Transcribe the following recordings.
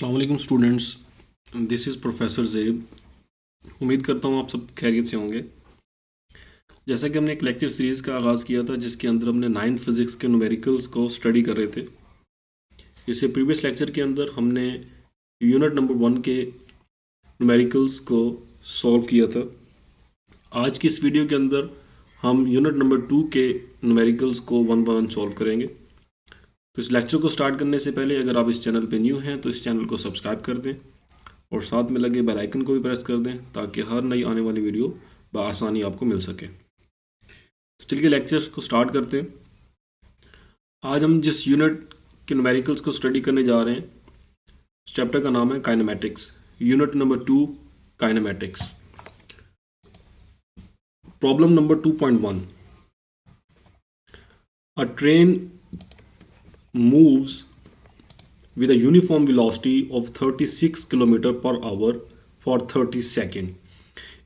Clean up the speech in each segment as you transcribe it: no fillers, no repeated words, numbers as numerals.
अस्सलाम वालेकुम students, this is professor ज़ेब। उम्मीद करता हूँ आप सब खैरियत से होंगे। जैसा कि हमने एक लेक्चर सीरीज़ का आगाज़ किया था जिसके अंदर हमने 9th फिज़िक्स के न्यूमेरिकल्स को स्टडी कर रहे थे। इससे प्रीवियस लेक्चर के अंदर हमने यूनिट नंबर 1 के न्यूमेरिकल्स को सॉल्व किया था। आज की इस वीडियो के अंदर हम यूनिट नंबर 2 के न्यूमेरिकल्स को वन बाय वन सॉल्व करेंगे। तो इस लेक्चर को स्टार्ट करने से पहले अगर आप इस चैनल पे न्यू हैं तो इस चैनल को सब्सक्राइब कर दें और साथ में लगे बेल आइकन को भी प्रेस कर दें ताकि हर नई आने वाली वीडियो बआसानी आपको मिल सके। तो चलिए लेक्चर को स्टार्ट करते हैं। आज हम जिस यूनिट के न्यूमेरिकल्स को स्टडी करने जा रहे हैं उस चैप्टर का नाम है kinematics, unit number 2 kinematics. Problem number 2.1, a train moves with a uniform velocity of 36 kilometre पर आवर फॉर 30 सेकेंड।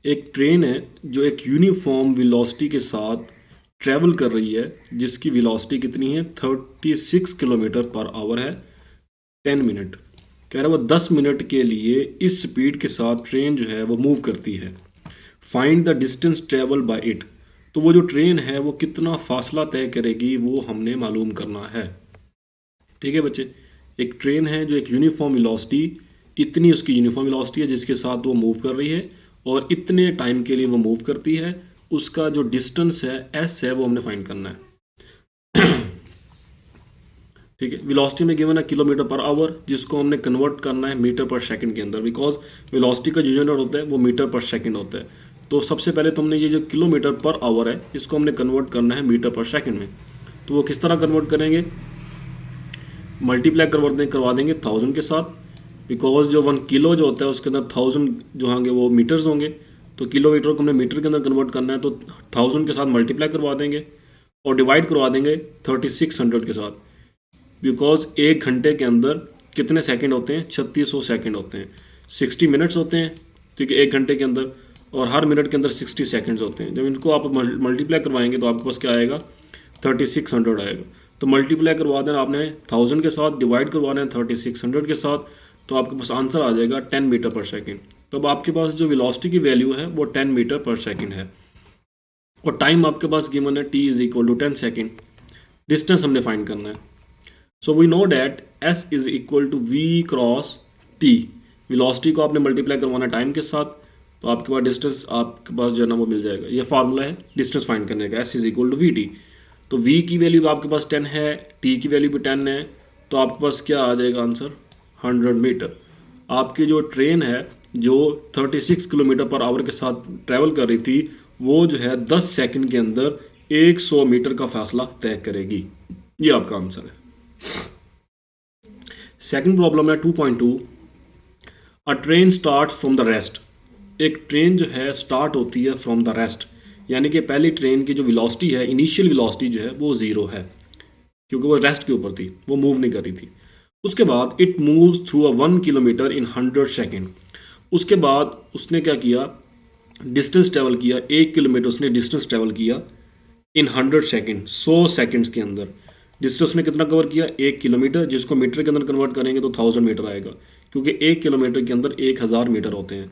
एक ट्रेन है जो एक यूनिफॉर्म वेलोसिटी के साथ ट्रैवल कर रही है जिसकी वेलोसिटी कितनी है 36 किलोमीटर पर आवर है 10 मिनट। कह रहा है वो 10 मिनट के लिए इस स्पीड के साथ ट्रेन जो है वो मूव करती है। Find the distance travel by it. तो वो जो ट्रेन है वो कितना फासला तय करेगी वो हमने मालूम करना है। ठीक है बच्चे, एक ट्रेन है जो एक यूनिफॉर्म वेलोसिटी, इतनी उसकी यूनिफॉर्म वेलोसिटी है जिसके साथ वो मूव कर रही है और इतने टाइम के लिए वो मूव करती है। उसका जो डिस्टेंस है एस है वो हमने फाइंड करना है। ठीक है, वेलोसिटी में गिवन है किलोमीटर पर आवर जिसको हमने कन्वर्ट करना है मीटर पर सेकंड के अंदर, बिकॉज वेलोसिटी का जो यूनिट होता है वो मीटर पर सेकंड होता है। तो सबसे पहले तो हमने ये जो किलोमीटर पर आवर है इसको हमने कन्वर्ट करना है मीटर पर सेकंड में। तो वो किस तरह कन्वर्ट करेंगे, मल्टीप्लाई करवा देंगे 1000 के साथ, बिकॉज जो 1 किलो जो होता है उसके अंदर 1000 जो होंगे वो मीटर्स होंगे। तो किलोमीटर को हमने मीटर के अंदर कन्वर्ट करना है तो 1000 के साथ मल्टीप्लाई करवा देंगे और डिवाइड करवा देंगे 3600 के साथ, बिकॉज एक घंटे के अंदर कितने सेकंड होते हैं 3600 सेकंड होते हैं, 60 मिनट्स होते हैं। ठीक है, एक घंटे के अंदर, और हर मिनट के अंदर 60 सेकंड्स होते हैं। जब इनको आप मल्टीप्लाई करवाएंगे तो आपके पास क्या आएगा 3600 आएगा। तो मल्टीप्लाई करवा देना आपने 1000 के साथ, डिवाइड करवाना है 3600 के साथ, तो आपके पास आंसर आ जाएगा 10 मीटर पर सेकंड। तो अब आपके पास जो वेलोसिटी की वैल्यू है वो 10 मीटर पर सेकंड है और टाइम आपके पास गिवन है t is equal to 10 second. Distance हमने फाइंड करना है। So we know that s is equal to v cross t। Velocity को आपने मल्टीप्लाई करवाना टाइम के साथ तो आपके पास डिस्टेंस आपके पास जो है ना वो मिल जाएगा। ये फार्मूला है डिस्टेंस फाइंड करने का, s is equal to vt। तो v की वैल्यू आपके पास 10 है, t की वैल्यू भी 10 है, तो आपके पास क्या आ जाएगा आंसर 100 मीटर। आपकी जो ट्रेन है जो 36 किलोमीटर पर आवर के साथ ट्रैवल कर रही थी वो जो है 10 सेकंड के अंदर 100 मीटर का फासला तय करेगी। ये आपका आंसर है। सेकंड प्रॉब्लम है 2.2, अ train start from the rest. एक ट्रेन जो है स्टार्ट होती है फ्रॉम द रेस्ट, यानी कि पहली ट्रेन की जो वेलोसिटी है, इनिशियल वेलोसिटी जो है वो 0 है क्योंकि वो रेस्ट के ऊपर थी, वो मूव नहीं कर रही थी। उसके बाद it moves through a 1 kilometre in 100 second. उसके बाद उसने क्या किया, डिस्टेंस ट्रेवल किया, 1 किलोमीटर उसने डिस्टेंस ट्रेवल किया इन 100 सेकेंड, 100 सेकेंड्स के अंदर। डिस्टेंस उसने कितना कवर किया 1 किलोमीटर, जिसको मीटर के अंदर कन्वर्ट करेंगे तो 1000 मीटर आएगा क्योंकि 1 किलोमीटर के अंदर 1000 मीटर होते हैं।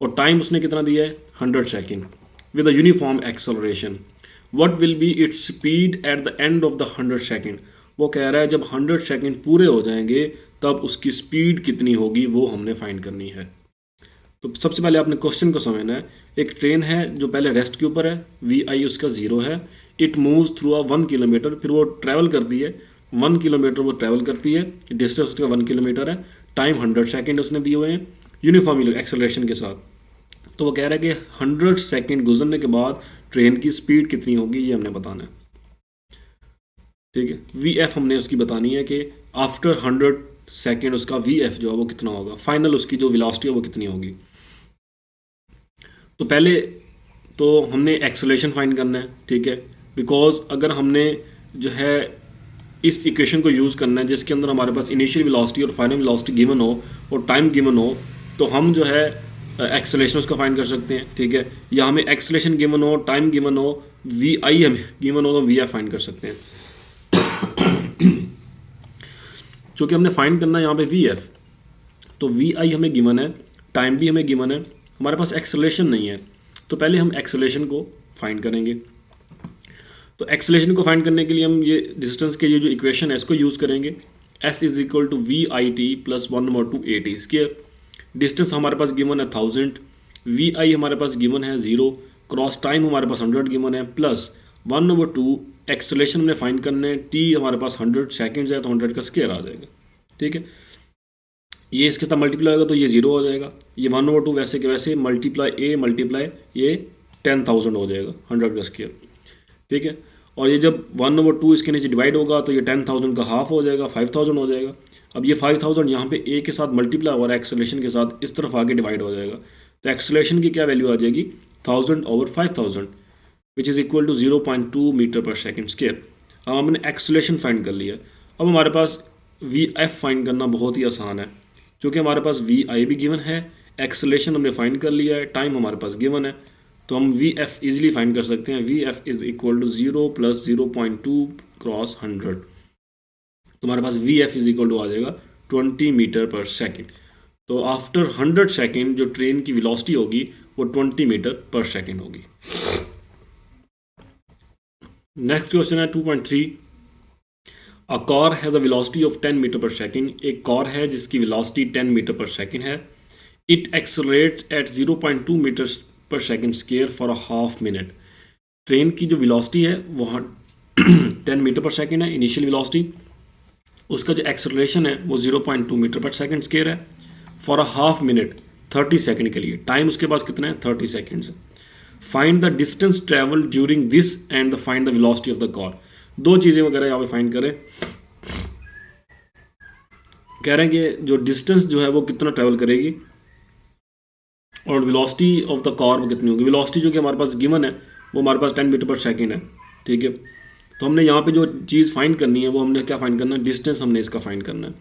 और टाइम उसने कितना दिया है 100 second with a uniform acceleration. What will be its speed at the end of the 100 second. वो कह रहा है जब 100 सेकेंड पूरे हो जाएंगे तब उसकी स्पीड कितनी होगी वो हमने फाइंड करनी है। तो सबसे पहले आपने क्वेश्चन को समझना है। एक ट्रेन है जो पहले रेस्ट के ऊपर है, वी आई उसका 0 है, it moves through a 1 kilometre, फिर वो ट्रैवल करती है 1 किलोमीटर, वो ट्रैवल करती है, डिस्टेंस उसका 1 किलोमीटर है, टाइम 100 सेकेंड उसने दिए हुए हैं यूनिफॉर्म एक्सेलरेशन के साथ। तो वो कह रहा है कि 100 सेकेंड गुजरने के बाद ट्रेन की स्पीड कितनी होगी ये हमने बताना है। ठीक है, वी एफ हमने उसकी बतानी है कि आफ्टर 100 सेकेंड उसका वी एफ जो है वो कितना होगा, फाइनल उसकी जो वेलोसिटी है वो कितनी होगी। तो पहले तो हमने एक्सेलरेशन फाइंड करना है। ठीक है, बिकॉज अगर हमने जो है इस इक्वेशन को यूज़ करना है जिसके अंदर हमारे पास इनिशियल वेलोसिटी और फाइनल वेलोसिटी गिवन हो और टाइम गिवन हो, तो हम जो है एक्सेलरेशन उसका फाइंड कर सकते हैं। ठीक है, या हमें एक्सेलरेशन गिवन हो, टाइम गिवन हो, वी आई हमें गिवन हो तो वी एफ फाइंड कर सकते हैं। चूँकि हमने फाइंड करना है यहाँ पे वी एफ, तो वी आई हमें गिवन है, टाइम भी हमें गिवन है, हमारे पास एक्सेलरेशन नहीं है। तो पहले हम एक्सेलरेशन को फाइंड करेंगे। तो एक्सेलरेशन को फाइंड करने के लिए हम ये डिस्टेंस के ये जो इक्वेशन है इसको यूज़ करेंगे। s is equal to V I T plus 1/2 A T square. Distance हमारे पास गिवन है 1000, वी आई हमारे पास गिवन है 0, क्रॉस टाइम हमारे पास 100 गिवन है, प्लस 1/2 एक्सेलरेशन हमने फाइंड करना है, टी हमारे पास 100 सेकेंड्स है तो 100 का स्क्वायर आ जाएगा। ठीक है, ये इसके साथ मल्टीप्लाई होगा तो ये 0 हो जाएगा, ये 1/2 वैसे के वैसे मल्टीप्लाई ए मल्टीप्लाई ये 10,000 हो जाएगा 100 का स्क्वायर। ठीक है, और ये जब 1/2 इसके नीचे डिवाइड होगा तो ये 10,000 का हाफ हो जाएगा, 5,000 हो जाएगा। अब ये 5,000 यहाँ पे ए के साथ मल्टीप्लाई हो रहा है एक्सेलरेशन के साथ, इस तरफ आगे डिवाइड हो जाएगा। तो एक्सेलरेशन की क्या वैल्यू आ जाएगी, 1000/5000 which is equal to 0.2 meter पर सेकेंड स्क्वायर। अब हमने एक्सेलरेशन फाइंड कर लिया। अब हमारे पास वी एफ फाइंड करना बहुत ही आसान है, क्योंकि हमारे पास वी आई भी गिवन है, एक्सेलरेशन हमने फाइंड कर लिया है, टाइम हमारे पास गिवन है, तो हम वी एफ ईजिली फाइंड कर सकते हैं। V F is equal to 0 plus 0.2 cross 100, तो हमारे पास V F is equal to आ जाएगा 20 मीटर पर सेकेंड। तो आफ्टर 100 सेकेंड जो ट्रेन की वेलोसिटी होगी वो 20 मीटर पर सेकेंड होगी। नेक्स्ट क्वेश्चन है 2.3। A car has a velocity of 10 meter पर सेकेंड। एक कार है जिसकी वेलोसिटी 10 मीटर पर सेकेंड है। इट एक्सेलरेट्स एट 0.2 मीटर पर second square for a half minute. Train की जो वेलोसिटी है वो 10 मीटर पर सेकेंड है इनिशियल वेलोसिटी, उसका जो एक्सेलरेशन है वो 0.2 मीटर पर सेकेंड स्क्वायर है for a half minute 30 second के लिए। टाइम उसके पास कितना है, 30 सेकेंड्स है। Find the distance travel during this and the find the velocity of the car. दो चीज़ें वगैरह यहाँ पे फाइंड करें। कह रहे हैं कि जो डिस्टेंस जो है वो कितना ट्रेवल करेगी और वेलोसिटी ऑफ द कार वो कितनी होगी। वेलोसिटी जो कि हमारे पास गिवन है वो हमारे पास 10 मीटर पर सेकेंड है। ठीक है, तो हमने यहाँ पे जो चीज़ फाइंड करनी है वो हमने क्या फाइंड करना है, डिस्टेंस हमने इसका फाइंड करना है।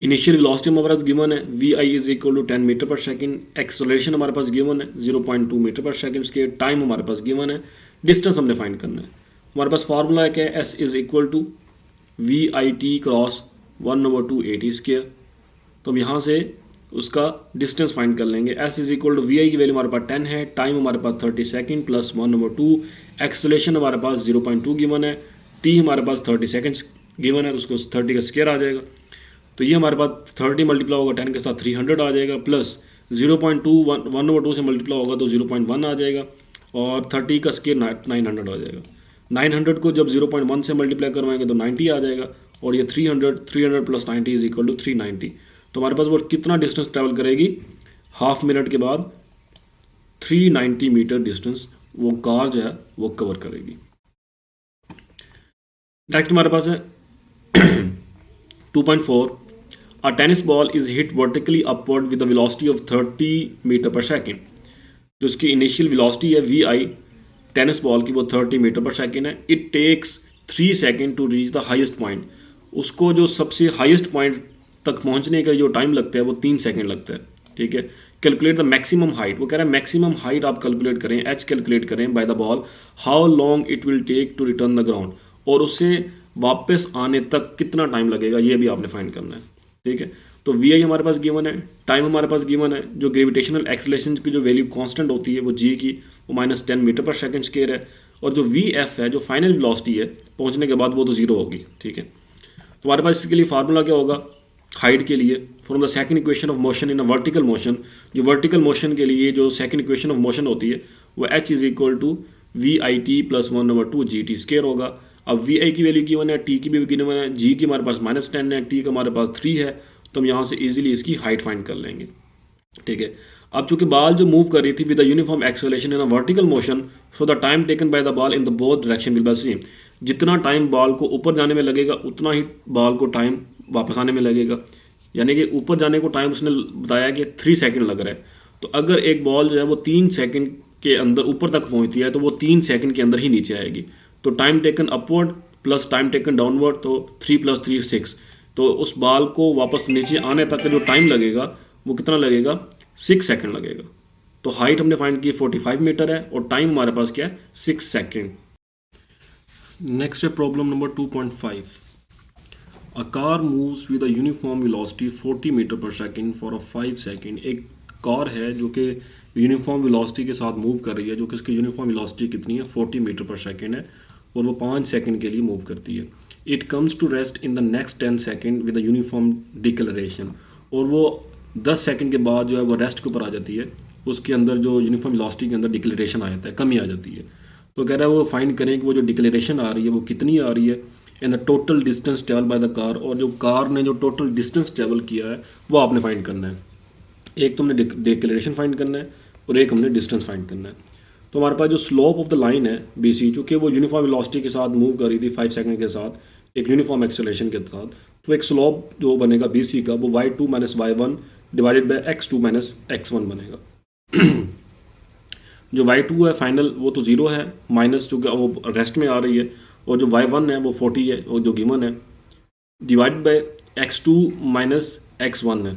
इनिशियल वेलोसिटी हमारे पास गिवन है V I is equal to 10 meter पर सेकेंड, एक्सेलरेशन हमारे पास गिवन है 0.2 मीटर पर सेकेंड के, टाइम हमारे पास गिवन है, डिस्टेंस हमने फाइंड करना है। हमारे पास फार्मूला है क्या, S is equal to V I T cross 1/2 A T square. तो हम यहाँ से उसका डिस्टेंस फाइंड कर लेंगे। S is equal to V I की वैल्यू हमारे पास 10 है, टाइम हमारे पास 30 सेकेंड प्लस 1/2, एक्सेलरेशन हमारे पास 0.2 गिवन है, टी हमारे पास 30 सेकेंड्स गिवन है तो उसको 30 का स्क्वायर आ जाएगा। तो ये हमारे पास 30 मल्टीप्लाई होगा 10 के साथ 300 आ जाएगा, प्लस 0.2 1/2 से मल्टीप्लाई होगा तो 0.1 आ जाएगा, और 30 का स्क्वायर 900 आ जाएगा। 900 को जब 0.1 से मल्टीप्लाई करवाएंगे तो 90 आ जाएगा, और ये 300 प्लस 90 इज इक्वल टू 390। तो हमारे पास वो कितना डिस्टेंस ट्रैवल करेगी, हाफ मिनट के बाद 390 मीटर डिस्टेंस वो कार जो है वो कवर करेगी। नेक्स्ट हमारे पास है 2.4। A tennis ball is hit vertically upward with a velocity of 30 meter पर सेकेंड। जो उसकी इनिशियल वेलोसिटी है वी आई टेनिस बॉल की वो 30 मीटर पर सेकेंड है। It takes 3 second to reach the highest point. उसको जो सबसे हाईएस्ट पॉइंट तक पहुंचने का जो टाइम लगता है वो 3 सेकेंड लगता है। ठीक है, कैलकुलेट द मैक्सिमम हाइट। वो कह रहा है मैक्सिमम हाइट आप कैलकुलेट करें, एच कैलकुलेट करें by the ball, how long it will take to return the ground, और उससे वापस आने तक कितना टाइम लगेगा ये भी आपने फाइंड करना है। ठीक है, तो वी आई हमारे पास गिवन है, टाइम हमारे पास गिवन है, जो ग्रेविटेशनल एक्सेलरेशन की जो वैल्यू कांस्टेंट होती है वो जी की वो -10 मीटर पर सेकेंड स्क्वायर है, और जो वी एफ है जो फाइनल वेलोसिटी है पहुंचने के बाद वो तो 0 होगी। ठीक है, तो हमारे पास इसके लिए फार्मूला क्या होगा हाइट के लिए, from the second equation of motion in a vertical motion. जो वर्टिकल मोशन के लिए जो सेकंड इक्वेशन ऑफ मोशन होती है वो H is equal to V I T plus 1/2 G T square होगा। अब वी आई की वैल्यू गिवन है, टी की भी गिवन है, जी की हमारे पास -10 है, टी का हमारे पास 3 है, तो हम यहाँ से इजीली इसकी हाइट फाइंड कर लेंगे। ठीक है, अब चूंकि बॉल जो मूव कर रही थी with the uniform acceleration in a vertical motion, so the time taken by the ball in the both direction will be same. जितना टाइम बॉल को ऊपर जाने में लगेगा उतना ही बॉल को टाइम वापस आने में लगेगा, यानी कि ऊपर जाने को टाइम उसने बताया कि 3 सेकेंड लग रहा है। तो अगर एक बॉल जो है वो 3 सेकेंड के अंदर ऊपर तक पहुंचती है तो वो 3 सेकेंड के अंदर ही नीचे आएगी। तो time taken upward plus time taken downward, तो 3 + 3 6, तो उस बॉल को वापस नीचे आने तक का जो टाइम लगेगा वो कितना लगेगा, 6 सेकेंड लगेगा। तो हाइट हमने फाइंड की 45 मीटर है और टाइम हमारे पास क्या है 6 सेकेंड। नेक्स्ट है problem number 2.5। A car moves with a uniform velocity 40 meter पर सेकंड फॉर अ 5 सेकंड। एक कार है जो कि यूनिफॉर्म वेलोसिटी के साथ मूव कर रही है, जो कि इसकी यूनिफॉर्म वेलोसिटी कितनी है, 40 मीटर पर सेकंड है, और वो 5 सेकंड के लिए मूव करती है। It comes to rest in the next 10 second with a uniform declaration. और वो 10 सेकंड के बाद जो है वो रेस्ट के ऊपर आ जाती है, उसके अंदर जो यूनिफॉर्म वेलोसिटी के अंदर डिक्लेरेशन आ जाता है, कमी आ जाती है। तो कह रहा है वो फाइंड करें कि वो जो डिक्लेरेशन आ रही है वो कितनी आ रही है in the total distance travel by the car, और जो कार ने जो टोटल डिस्टेंस ट्रेवल किया है वो आपने फाइंड करना है। एक तो हमने डिक्लेरेशन फाइंड करना है और एक हमने डिस्टेंस फाइंड करना है। तो हमारे पास जो स्लोप ऑफ द लाइन है बी सी, चूँकि वो यूनिफॉर्म वेलोसिटी के साथ मूव कर रही थी 5 सेकंड के साथ एक यूनिफॉर्म एक्सेलरेशन के साथ, तो एक स्लोप जो बनेगा बी सी का वो y2 minus y1 divided by x2 minus x1 बनेगा। जो y2 है फाइनल वो तो ज़ीरो है, माइनस चूँकि वो रेस्ट में आ रही है, और जो y1 है वो 40 है और जो गिवन है, divided by x2 minus x1 है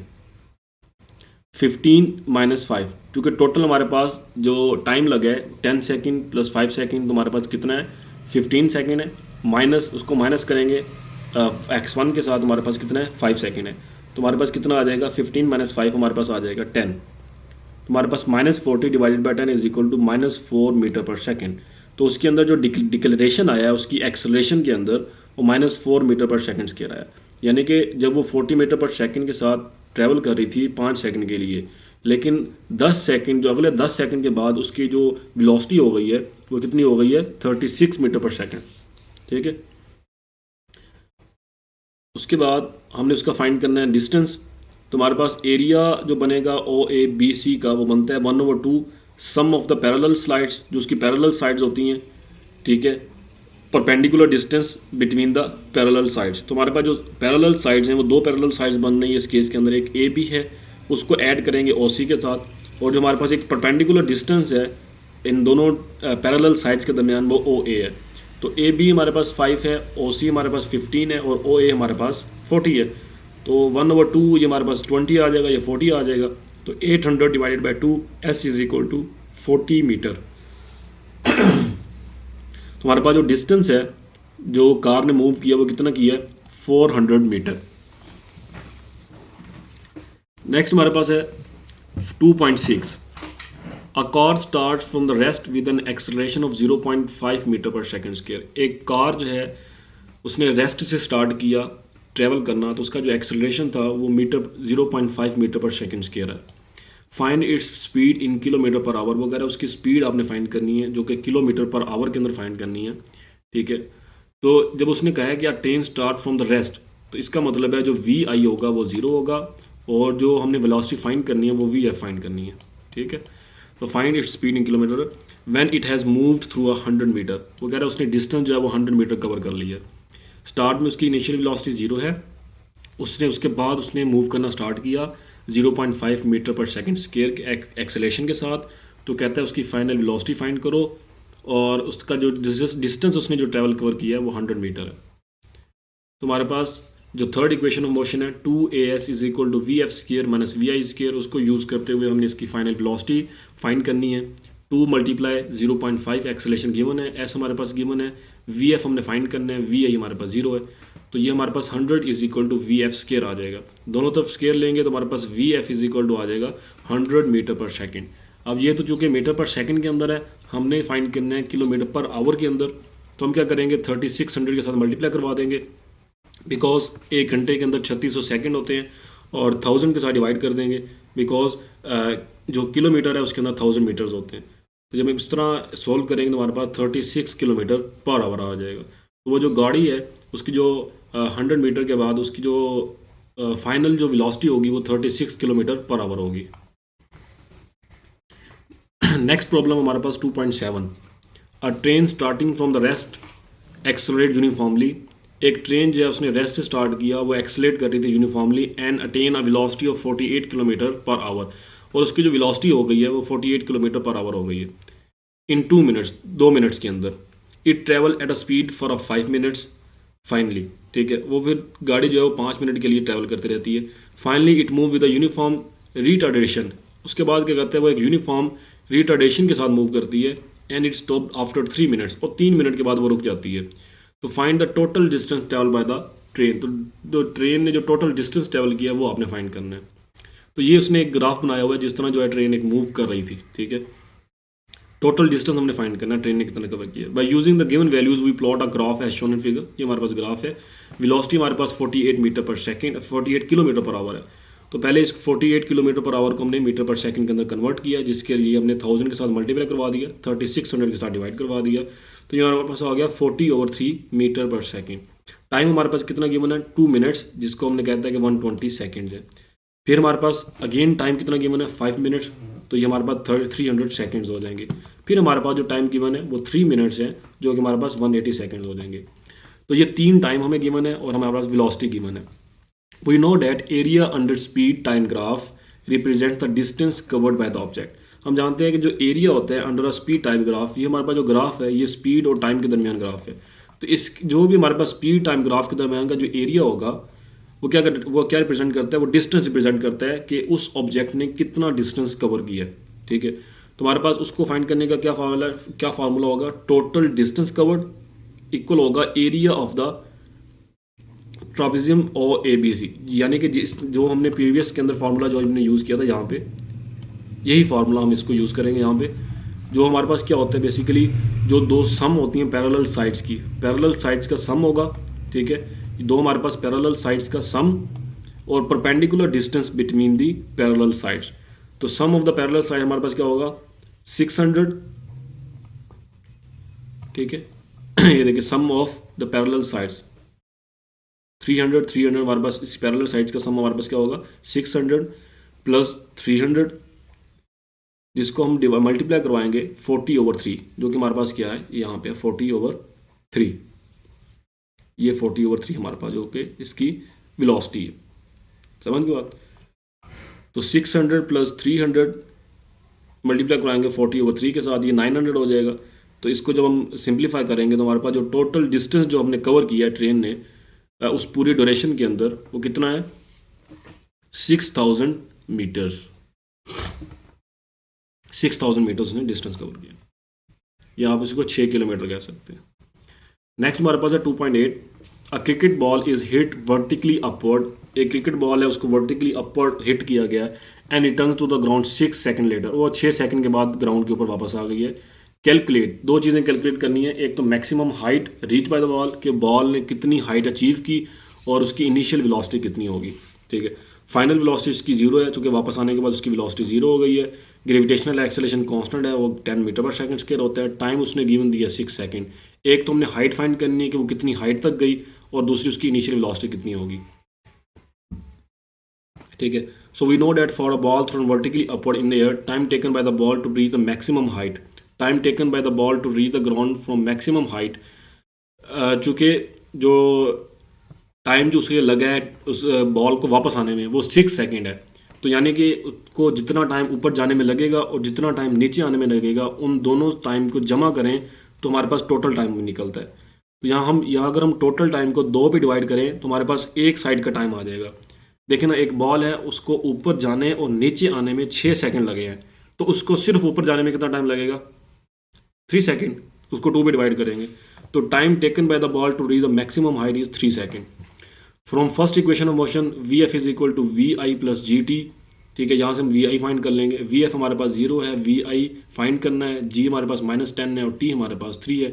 15 माइनस 5, क्योंकि टोटल हमारे पास जो टाइम लगा है 10 सेकंड प्लस 5 सेकंड, तो हमारे पास कितना है 15 सेकंड है, माइनस उसको माइनस करेंगे x1 के साथ हमारे पास कितना है 5 सेकंड है, तो हमारे पास कितना आ जाएगा 15 माइनस 5 हमारे पास आ जाएगा 10। तो हमारे पास -40 divided by 10 is equal to -4 meter पर सेकंड। तो उसके अंदर जो डिक्लेरेशन आया है उसकी एक्सेलरेशन के अंदर वो -4 मीटर पर सेकंड स्क्वायर आया, यानी कि जब वो 40 मीटर पर सेकंड के साथ ट्रैवल कर रही थी 5 सेकंड के लिए, लेकिन 10 सेकंड जो अगले 10 सेकंड के बाद उसकी जो वेलोसिटी हो गई है वो कितनी हो गई है 36 मीटर पर सेकंड। ठीक है, उसके बाद हमने उसका फाइंड करना है डिस्टेंस। तो हमारे पास एरिया जो बनेगा ओ ए बी सी का वो बनता है 1/2 सम ऑफ द पैरेलल स्लाइड्स, जो उसकी पैरेलल साइड्स होती हैं। ठीक है, perpendicular distance between the parallel sides. तो हमारे पास जो पैरेलल साइड्स हैं वो दो पैरेलल साइड्स बन रही है इस केस के अंदर, एक ए बी है उसको ऐड करेंगे ओ सी के साथ, और जो हमारे पास एक परपेंडिकुलर डिस्टेंस है इन दोनों पैरेलल साइड्स के दरमियान वो ओ ए है। तो ए बी हमारे पास 5 है, ओ सी हमारे पास 15 है और ओ ए हमारे पास 40 है। तो 1/2 ये हमारे पास 20 आ जाएगा, ये 40 आ जाएगा। तो 800 divided by 2 S is equal to 40 meter. तो हमारे पास जो डिस्टेंस है जो कार ने मूव किया वो कितना किया है 400 मीटर। नेक्स्ट हमारे पास है 2.6, a car start from the rest with an acceleration of 0.5 meter पर सेकंड स्क्वायर। एक कार जो है उसने रेस्ट से स्टार्ट किया ट्रेवल करना, तो उसका जो एक्सेलरेशन था वो 0.5 मीटर पर सेकंड स्क्वायर है। Find its speed in kilometre पर आवर वगैरह, उसकी स्पीड आपने फाइंड करनी है जो कि किलोमीटर पर आवर के अंदर फाइंड करनी है। ठीक है, तो जब उसने कहा है कि train start from the rest, तो इसका मतलब है जो वी आई होगा वो ज़ीरो होगा, और जो हमने वेलोसिटी फाइंड करनी है वो वी एफ फाइंड करनी है। ठीक है, तो find its speed in kilometer when it has moved through 100 meter. वो कह रहा है उसने डिस्टेंस जो है वो 100 मीटर कवर कर लिया। स्टार्ट में उसकी इनिशियल वेलोसिटी 0 है, उसके बाद उसने मूव करना स्टार्ट किया 0.5 मीटर पर सेकंड स्क्वायर एक्सेलेरेशन के साथ। तो कहता है उसकी फाइनल वेलोसिटी फाइंड करो, और उसका जो डिस्टेंस उसने जो ट्रैवल कवर किया है वो 100 मीटर है। तो हमारे पास जो थर्ड इक्वेशन ऑफ मोशन है 2as is equal to V F square minus V I square, उसको यूज़ करते हुए हमने इसकी फाइनल वेलोसिटी फाइंड करनी है। 2 मल्टीप्लाई 0.5 एक्सेलेरेशन गिवन है, एस हमारे पास गिवन है, वी एफ हमने फाइंड करना है, वी आई हमारे पास 0 है। तो ये हमारे पास 100 is equal to V F square आ जाएगा। दोनों तरफ स्क्वायर लेंगे तो हमारे पास V F is equal to आ जाएगा 100 मीटर पर सेकंड। अब ये तो चूँकि मीटर पर सेकंड के अंदर है, हमने फाइंड करना है किलोमीटर पर आवर के अंदर। तो हम क्या करेंगे 3600 के साथ मल्टीप्लाई करवा देंगे, बिकॉज एक घंटे के अंदर 3600 सेकंड होते हैं, और 1000 के साथ डिवाइड कर देंगे बिकॉज जो किलोमीटर है उसके अंदर 1000 मीटर्स होते हैं। तो जब हम इस तरह सोल्व करेंगे तो हमारे पास 36 किलोमीटर पर आवर आ जाएगा। तो वो जो गाड़ी है उसकी जो 100 मीटर के बाद उसकी जो फाइनल जो वेलोसिटी होगी वो 36 किलोमीटर पर आवर होगी। नेक्स्ट प्रॉब्लम हमारे पास 2.7, अ train starting from the rest accelerate uniformly. एक ट्रेन जो है उसने रेस्ट से स्टार्ट किया, वो एक्सेलरेट कर रही थी uniformly and attain a velocity of 48 kilometer पर आवर, और उसकी जो वेलोसिटी हो गई है वो 48 किलोमीटर पर आवर हो गई है इन 2 मिनट्स, 2 मिनट्स के अंदर। It travel at a speed for 5 minutes finally. ठीक है, वो फिर गाड़ी जो है वो 5 मिनट के लिए ट्रैवल करती रहती है। Finally it move with a uniform retardation, उसके बाद क्या करते हैं वो एक यूनिफॉर्म रिटार्डेशन के साथ मूव करती है, and it stop after 3 minutes, और 3 मिनट के बाद वो रुक जाती है। तो find the total distance travel by the train, तो ट्रेन ने जो टोटल डिस्टेंस ट्रेवल किया वो आपने फाइंड करना है। तो ये उसने एक ग्राफ बनाया हुआ है जिस तरह जो है ट्रेन एक मूव कर रही थी, ठीक है। टोटल डिस्टेंस हमने फाइंड करना है, ट्रेन ने कितना कवर किया। By using the given values we plot a graph as shown in figure. ये हमारे पास ग्राफ है। वेलोसिटी हमारे पास 48 मीटर पर सेकंड, 48 किलोमीटर पर आवर है। तो पहले इस 48 किलोमीटर पर आवर को हमने मीटर पर सेकंड के अंदर कन्वर्ट किया, जिसके लिए हमने 1000 के साथ मल्टीप्लाई करवा दिया, 3600 के साथ डिवाइड करवा दिया। तो ये हमारे पास आ गया 40/3 मीटर पर सेकंड। टाइम हमारे पास कितना गिवन है, 2 मिनट्स, जिसको हमने कहता है कि 120 सेकेंड्स है। फिर हमारे पास अगेन टाइम कितना गिवन है, 5 मिनट्स, तो ये हमारे पास 300 सेकेंड्स हो जाएंगे। फिर हमारे पास जो टाइम गिवन है वो 3 मिनट्स है, जो कि हमारे पास 180 सेकेंड्स हो जाएंगे। तो ये 3 टाइम हमें गिवन है और हमारे पास वेलोसिटी गिवन है। We know that area under speed time graph represent the distance covered by the object. हम जानते हैं कि जो एरिया होता है under a speed time graph, ये हमारे पास जो ग्राफ है ये स्पीड और टाइम के दरमियान ग्राफ है। तो इस जो भी हमारे पास स्पीड टाइम ग्राफ के दरमियान का जो एरिया होगा वो क्या रिप्रेजेंट करता है, वो डिस्टेंस रिप्रेजेंट करता है कि उस ऑब्जेक्ट ने कितना डिस्टेंस कवर किया है, ठीक है। तो हमारे पास उसको फाइंड करने का क्या फार्मूला होगा, टोटल डिस्टेंस कवर्ड इक्वल होगा एरिया ऑफ द ट्रापेजियम और ABC, यानी कि जो हमने प्रीवियस के अंदर फार्मूला जो हमने यूज़ किया था यहाँ पे, यही फार्मूला हम इसको यूज़ करेंगे यहाँ पे। जो हमारे पास क्या होता है बेसिकली, जो दो सम होती हैं पैरेलल साइड्स की, पैरेलल साइड्स का सम होगा, ठीक है। दो हमारे पास पैरेलल साइड्स का सम और perpendicular distance between the parallel sides. तो सम ऑफ द पैरेलल साइड हमारे पास क्या होगा, 600, ठीक है। ये देखिए सम ऑफ द पैरेलल साइड्स 300 हमारे पास, इस पैरेलल साइड्स का सम हमारे पास क्या होगा 600 प्लस 300, जिसको हम मल्टीप्लाई करवाएंगे 40/3, जो कि हमारे पास क्या है यहाँ पे 40/3, ये 40/3 हमारे पास जो कि इसकी वेलोसिटी है, समझ गए बात। तो 600 प्लस 300 मल्टीप्लाई कराएंगे 40/3 के साथ, ये 900 हो जाएगा। तो इसको जब हम सिंप्लीफाई करेंगे तो हमारे पास जो टोटल डिस्टेंस जो हमने कवर किया है ट्रेन ने उस पूरी ड्यूरेशन के अंदर, वो कितना है 6000 मीटर्स, 6000 मीटर्स ने डिस्टेंस कवर किया, या आप इसको 6 किलोमीटर कह सकते हैं। नेक्स्ट हमारे पास है 2.8, a cricket ball is hit vertically upward. एक क्रिकेट बॉल है, उसको वर्टिकली अपवर्ड हिट किया गया and returns to the ground 6 second later. वो 6 सेकंड के बाद ग्राउंड के ऊपर वापस आ गई है। कैलकुलेट, दो चीज़ें कैलकुलेट करनी है, एक तो maximum height reach by the ball, कि बॉल ने कितनी हाइट अचीव की और उसकी इनिशियल वेलोसिटी कितनी होगी, ठीक है। फाइनल वेलोसिटी इसकी 0 है, चूँकि वापस आने के बाद उसकी वेलोसिटी 0 हो गई है। ग्रेविटेशनल एक्सेलरेशन कांस्टेंट है, वो 10 मीटर पर सेकंड स्क्वायर होता है। टाइम उसने गिवन दिया 6 सेकंड। एक तो हमने हाइट फाइंड करनी है कि वो कितनी हाइट तक गई, और दूसरी उसकी इनिशियल वेलोसिटी कितनी होगी, ठीक है। So we know that for a ball thrown vertically upward in the air, time taken by the ball to reach the maximum height, time taken by the ball to reach the ground from maximum height, चूँकि जो time जो उसे लगा है उस ball को वापस आने में वो 6 सेकंड है। तो यानी कि उसको जितना टाइम ऊपर जाने में लगेगा और जितना टाइम नीचे आने में लगेगा, उन दोनों टाइम को जमा करें तो हमारे पास टोटल टाइम निकलता है। तो यहाँ अगर हम टोटल टाइम को 2 पे डिवाइड करें तो हमारे पास एक साइड का टाइम आ जाएगा। देखिए ना, एक बॉल है, उसको ऊपर जाने और नीचे आने में 6 सेकंड लगे हैं, तो उसको सिर्फ ऊपर जाने में कितना टाइम लगेगा 3 सेकंड। उसको 2 पे डिवाइड करेंगे तो time taken by the ball to reach the maximum height is 3 second. From first equation of motion V F is equal to V I plus G T, ठीक है। यहाँ से हम वी आई फाइंड कर लेंगे। We F हमारे पास 0 है, वी आई फाइंड करना है, जी हमारे पास -10 है और टी हमारे पास 3 है।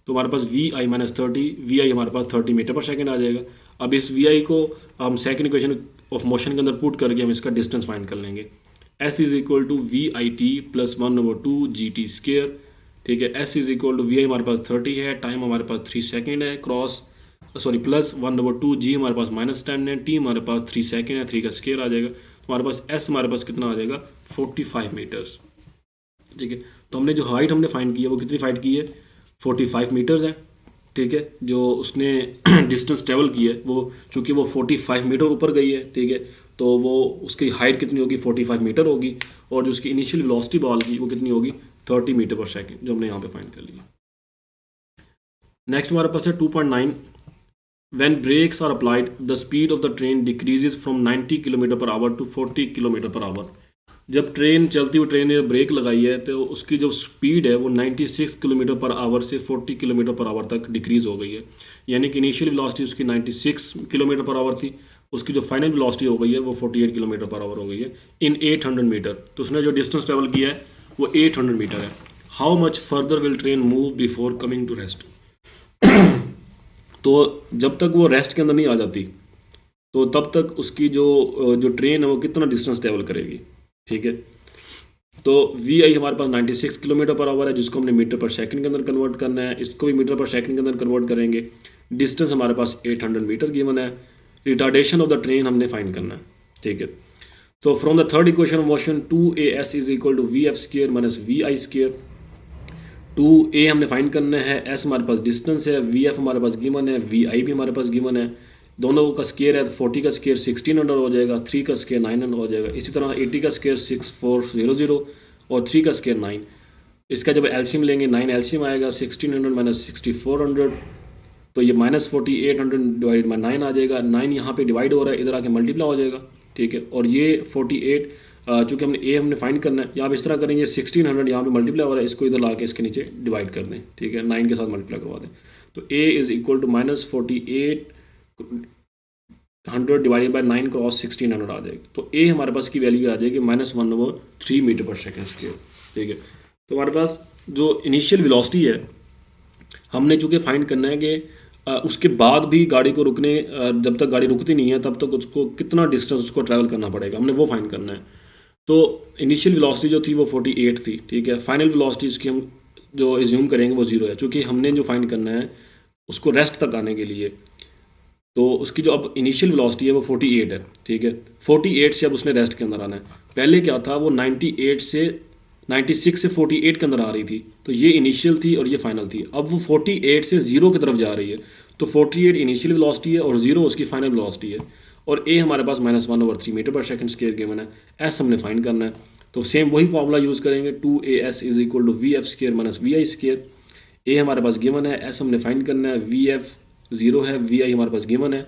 तो हमारे पास वी आई -30, वी आई हमारे पास 30 मीटर पर सेकंड आ जाएगा। अब इस वी आई को हम सेकंड इक्वेशन ऑफ मोशन के अंदर पुट करके हम इसका डिस्टेंस फाइंड कर लेंगे। S is equal to V I T plus 1/2 G T square, ठीक है। S is equal to V I हमारे पास 30 है, टाइम हमारे पास 3 सेकेंड है, प्लस 1/2 जी हमारे पास -10 है, टी हमारे पास 3 सेकेंड है, 3 का स्क्वायर आ जाएगा। तो हमारे पास एस हमारे पास कितना आ जाएगा 45 मीटर्स, ठीक है। तो हमने जो हाइट हमने फाइंड की है वो कितनी फाइंड की है 45 मीटर्स है, ठीक है। जो उसने डिस्टेंस ट्रेवल की है वो, चूँकि वो 45 मीटर ऊपर गई है, ठीक है, तो वो उसकी हाइट कितनी होगी 45 मीटर होगी, और जो उसकी इनिशियल वेलोसिटी बॉल की वो कितनी होगी 30 मीटर पर सेकेंड, जो हमने यहाँ पे फाइंड कर लिया। नेक्स्ट हमारे पास है 2.9, When brakes are applied, the speed of the train decreases from 90 km per hour to 40 km per hour. जब ट्रेन चलती हुई ट्रेन ने ब्रेक लगाई है तो उसकी जो स्पीड है वो 96 किलोमीटर पर आवर से 40 किलोमीटर पर आवर तक डिक्रीज़ हो गई है। यानी कि इनिशियल वेलोसिटी उसकी 96 किलोमीटर पर आवर थी, उसकी जो फाइनल वेलोसिटी हो गई है वो 48 किलोमीटर पर आवर हो गई है इन 800 मीटर। तो उसने जो डिस्टेंस ट्रेवल किया है वो 800 मीटर है। How much further will train move before coming to rest. तो जब तक वो रेस्ट के अंदर नहीं आ जाती तो तब तक उसकी जो जो ट्रेन है वो कितना डिस्टेंस ट्रेवल करेगी। ठीक है, तो वी आई हमारे पास 96 किलोमीटर पर आवर है जिसको हमने मीटर पर सेकंड के अंदर कन्वर्ट करना है, इसको भी मीटर पर सेकंड के अंदर कन्वर्ट करेंगे। डिस्टेंस हमारे पास 800 मीटर गिवन है। रिटार्डेशन ऑफ द ट्रेन हमने फाइंड करना है। ठीक है, तो from the third equation motion 2as is equal to V F square minus V I square. 2a हमने फाइंड करना है, s हमारे पास डिस्टेंस है, vf हमारे पास गिवन है, vi भी हमारे पास गिवन है। दोनों का स्केयर है तो 40 का स्केयर 1600 हो जाएगा, 3 का स्केयर 900 हो जाएगा। इसी तरह 80 का स्केयर 6400 और 3 का स्केयर 9। इसका जब एलसीएम लेंगे 9 एलसीएम आएगा, 1600 माइनस 6400 तो ये माइनस 4800 डिवाइड बाई 9 आ जाएगा। 9 यहाँ पे डिवाइड हो रहा है, इधर आके मल्टीप्लाई हो जाएगा। ठीक है, और ये 48 चूँकि हमने फाइंड करना है, यहाँ पे इस तरह करेंगे 1600 यहाँ पे मल्टीप्लाई हो रहा है, इसको इधर ला के इसके नीचे डिवाइड कर दें। ठीक है, 9 के साथ मल्टीप्लाई करवा दें तो a is equal to minus 4800 divided by 9 cross 1600 आ जाएगी। तो a हमारे पास की वैल्यू आ जाएगी -1/3 मीटर पर सेकेंड स्क्वायर। ठीक है, तो हमारे पास जो इनिशियल वेलोसिटी है हमने चूँकि फाइंड करना है कि उसके बाद भी गाड़ी को रुकने जब तक गाड़ी रुकती नहीं है तब तक उसको कितना डिस्टेंस उसको ट्रैवल करना पड़ेगा, हमने वो फाइंड करना है। तो इनिशियल वेलोसिटी जो थी वो 48 थी। ठीक है, फाइनल वेलोसिटी इसकी हम जो एज्यूम करेंगे वो 0 है, क्योंकि हमने जो फाइंड करना है उसको रेस्ट तक आने के लिए। तो उसकी जो अब इनिशियल वेलोसिटी है वो 48 है। ठीक है, 48 से अब उसने रेस्ट के अंदर आना है। पहले क्या था, वो 96 से 48 के अंदर आ रही थी, तो ये इनिशियल थी और ये फाइनल थी। अब वो 48 से 0 की तरफ जा रही है, तो 48 इनिशियल वेलोसिटी है और 0 उसकी फाइनल वेलोसिटी है। और ए हमारे पास -1/3 मीटर पर सेकंड स्क्वायर गिवन है। एस हमने फाइंड करना है, तो सेम वही फॉर्मूला यूज़ करेंगे, 2as is equal to V F square minus V I square. A हमारे पास गिवन है, एस हमने फाइंड करना है, वी एफ 0 है, वी आई हमारे पास गिवन है।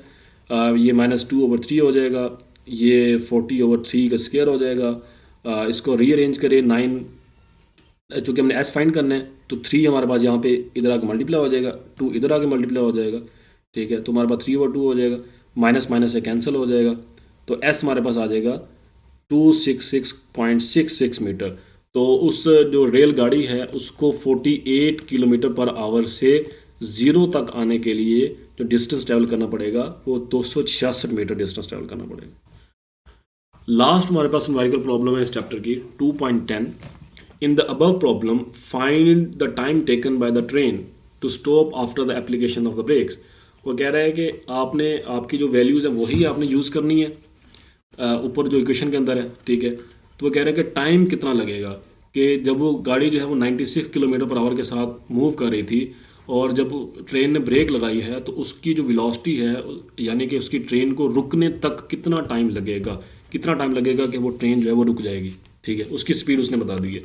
ये -2/3 हो जाएगा, ये 40/3 का स्क्वायर हो जाएगा। इसको रीअरेंज करें 9, चूँकि हमने एस फाइंड करना है तो 3 हमारे पास यहाँ पे इधर आके मल्टीप्लाई हो जाएगा, 2 इधर आके मल्टीप्लाई हो जाएगा। ठीक है, तो हमारे पास 3/2 हो जाएगा, माइनस माइनस से कैंसिल हो जाएगा, तो एस हमारे पास आ जाएगा 266.66 मीटर। तो उस जो रेल गाड़ी है उसको 48 किलोमीटर पर आवर से 0 तक आने के लिए जो डिस्टेंस ट्रैवल करना पड़ेगा वो 266 मीटर डिस्टेंस ट्रैवल करना पड़ेगा। लास्ट हमारे पास न्यूमेरिकल प्रॉब्लम है इस चैप्टर की 2.10। In the above problem find the time taken by the train to stop after the application of the brakes. वो कह रहा है कि आपने आपकी जो वैल्यूज़ है वही आपने यूज़ करनी है ऊपर जो इक्वेशन के अंदर है। ठीक है, तो वो कह रहा है कि टाइम कितना लगेगा, कि जब वो गाड़ी जो है वो 96 किलोमीटर पर आवर के साथ मूव कर रही थी और जब ट्रेन ने ब्रेक लगाई है तो उसकी जो वेलोसिटी है यानी कि उसकी ट्रेन को रुकने तक कितना टाइम लगेगा, कि वो ट्रेन जो है वो रुक जाएगी। ठीक है, उसकी स्पीड उसने बता दी है।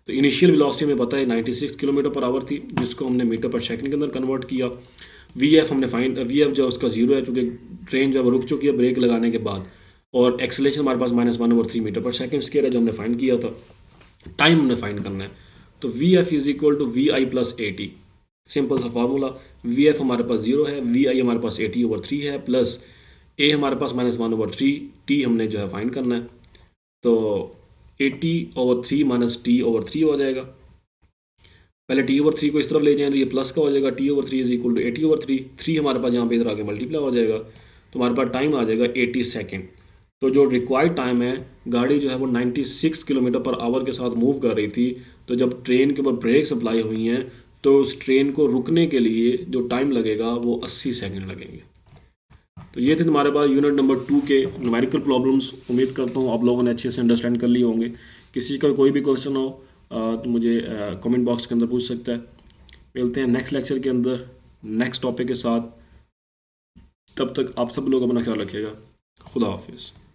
तो इनिशियल वेलोसिटी हमें पता है 96 किलोमीटर पर आवर थी, जिसको हमने मीटर पर सेकंड के अंदर कन्वर्ट किया। वी एफ हमने वी एफ जो उसका 0 है, चूँकि ट्रेन जो है वो रुक चुकी है ब्रेक लगाने के बाद। और एक्सेलेरेशन हमारे पास -1/3 मीटर पर सेकंड स्क्वायर है जो हमने फाइंड किया था। टाइम हमने फाइंड करना है, तो V F is equal to V I plus 80। Simple सा फार्मूला, वी एफ हमारे पास 0 है, वी आई हमारे पास 80/3 है, प्लस ए हमारे पास -1/3, टी हमने जो है फाइंड करना है। तो 80/3 माइनस t/3 हो जाएगा। पहले t/3 को इस तरफ ले जाएं तो ये प्लस का हो जाएगा, t/3 इज इक्वल टू 80/3। 3 हमारे पास यहाँ पे इधर आके मल्टीप्लाई हो जाएगा, तो हमारे पास टाइम आ जाएगा 80 सेकेंड। तो जो रिक्वायर्ड टाइम है, गाड़ी जो है वो 96 किलोमीटर पर आवर के साथ मूव कर रही थी, तो जब ट्रेन के ऊपर ब्रेक अप्लाई हुई हैं तो उस ट्रेन को रुकने के लिए जो टाइम लगेगा वो 80 सेकेंड लगेंगे। तो ये थे हमारे पास यूनिट नंबर 2 के न्यूमेरिकल प्रॉब्लम्स। उम्मीद करता हूँ आप लोगों ने अच्छे से अंडरस्टैंड कर लिए होंगे। किसी का कोई भी क्वेश्चन हो तो मुझे कमेंट बॉक्स के अंदर पूछ सकता है। मिलते हैं नेक्स्ट लेक्चर के अंदर नेक्स्ट टॉपिक के साथ। तब तक आप सब लोग अपना ख्याल रखिएगा। खुदा हाफिज़।